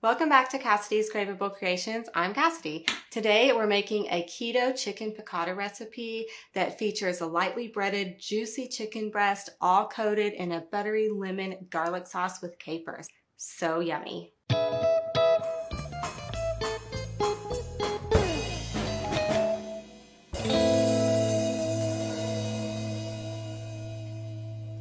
Welcome back to Cassidys Craveable Creations. I'm Cassidy. Today we're making a keto chicken piccata recipe that features a lightly breaded, juicy chicken breast all coated in a buttery lemon garlic sauce with capers. So yummy.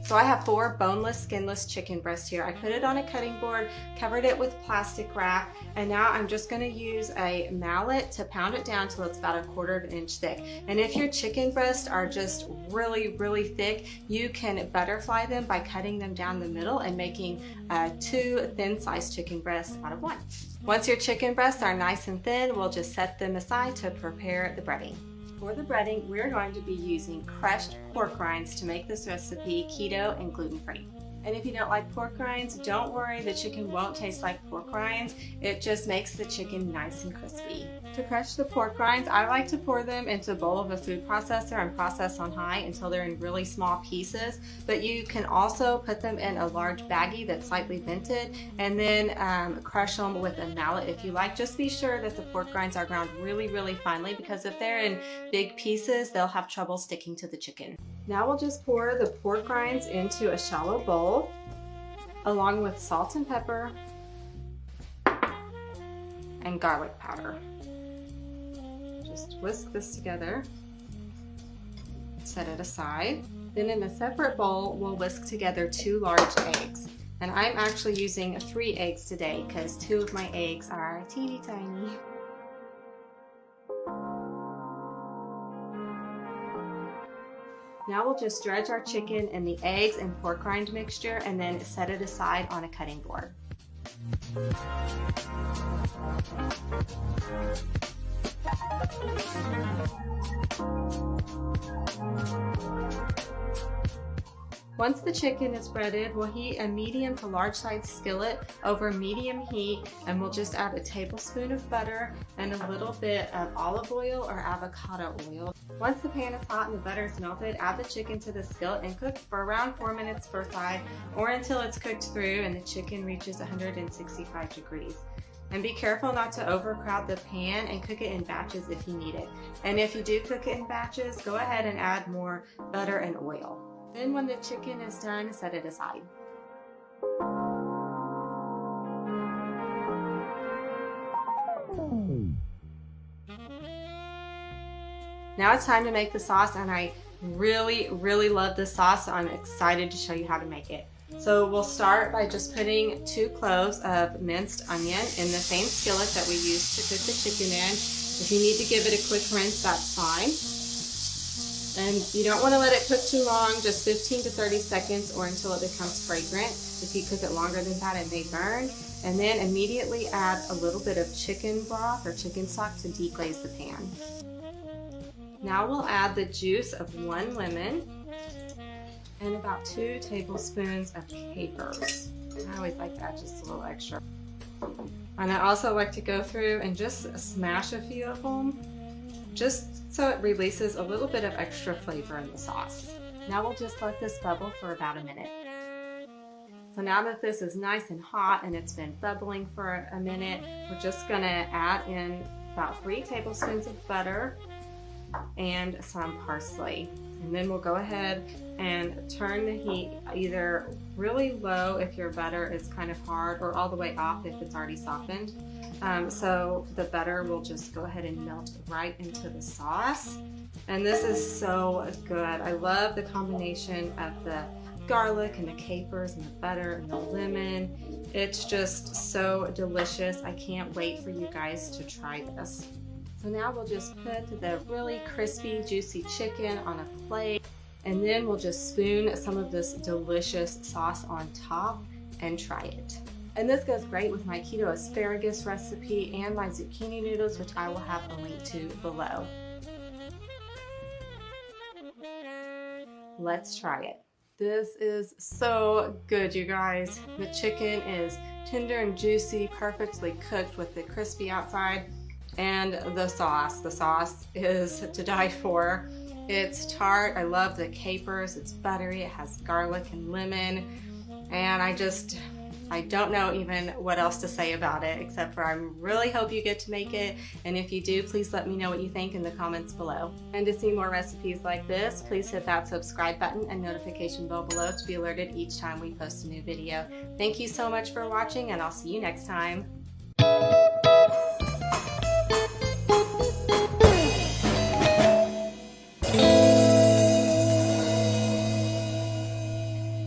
So I have 4 boneless, skinless chicken breasts here. I put it on a cutting board, covered it with plastic wrap, and now I'm just gonna use a mallet to pound it down till it's about 1/4 inch thick. And if your chicken breasts are just really thick, you can butterfly them by cutting them down the middle and making 2 thin-sliced chicken breasts out of 1. Once your chicken breasts are nice and thin, we'll just set them aside to prepare the breading. For the breading, we're going to be using crushed pork rinds to make this recipe keto and gluten-free. And if you don't like pork rinds, don't worry, the chicken won't taste like pork rinds. It just makes the chicken nice and crispy. To crush the pork rinds, I like to pour them into a bowl of a food processor and process on high until they're in really small pieces. But you can also put them in a large baggie that's slightly vented and then crush them with a mallet if you like. Just be sure that the pork rinds are ground really finely, because if they're in big pieces, they'll have trouble sticking to the chicken. Now we'll just pour the pork rinds into a shallow bowl along with salt and pepper and garlic powder. Just whisk this together, set it aside. Then in a separate bowl, we'll whisk together 2 large eggs. And I'm actually using 3 eggs today because 2 of my eggs are teeny tiny. Now we'll just dredge our chicken in the eggs and pork rind mixture and then set it aside on a cutting board. Once the chicken is breaded, we'll heat a medium to large size skillet over medium heat, and we'll just add a tablespoon of butter and a little bit of olive oil or avocado oil. Once the pan is hot and the butter is melted, add the chicken to the skillet and cook for around 4 minutes per side, or until it's cooked through and the chicken reaches 165 degrees. And be careful not to overcrowd the pan and cook it in batches if you need it. And if you do cook it in batches, go ahead and add more butter and oil. Then when the chicken is done, set it aside. Now it's time to make the sauce, and I really love this sauce, so I'm excited to show you how to make it. So we'll start by just putting 2 cloves of minced onion in the same skillet that we used to cook the chicken in. If you need to give it a quick rinse, that's fine. And you don't want to let it cook too long, just 15 to 30 seconds or until it becomes fragrant. If you cook it longer than that, it may burn. And then immediately add a little bit of chicken broth or chicken stock to deglaze the pan. Now we'll add the juice of 1 lemon and about 2 tablespoons of capers. I always like that, just a little extra. And I also like to go through and just smash a few of them, just so it releases a little bit of extra flavor in the sauce. Now we'll just let this bubble for about a minute. So now that this is nice and hot and it's been bubbling for a minute, we're just gonna add in about 3 tablespoons of butter and some parsley. And then we'll go ahead and turn the heat either really low if your butter is kind of hard, or all the way off if it's already softened. So the butter will just go ahead and melt right into the sauce. And this is so good. I love the combination of the garlic and the capers and the butter and the lemon. It's just so delicious. I can't wait for you guys to try this. So now we'll just put the really crispy, juicy chicken on a plate, and then we'll just spoon some of this delicious sauce on top and try it. And this goes great with my keto asparagus recipe and my zucchini noodles, which I will have a link to below. Let's try it. This is so good, you guys. The chicken is tender and juicy, perfectly cooked with the crispy outside. And the sauce is to die for. It's tart. I love the capers. It's buttery. It has garlic and lemon. And I don't know even what else to say about it, except for I really hope you get to make it. And if you do, please let me know what you think in the comments below. And to see more recipes like this, please hit that subscribe button and notification bell below to be alerted each time we post a new video. Thank you so much for watching, and I'll see you next time.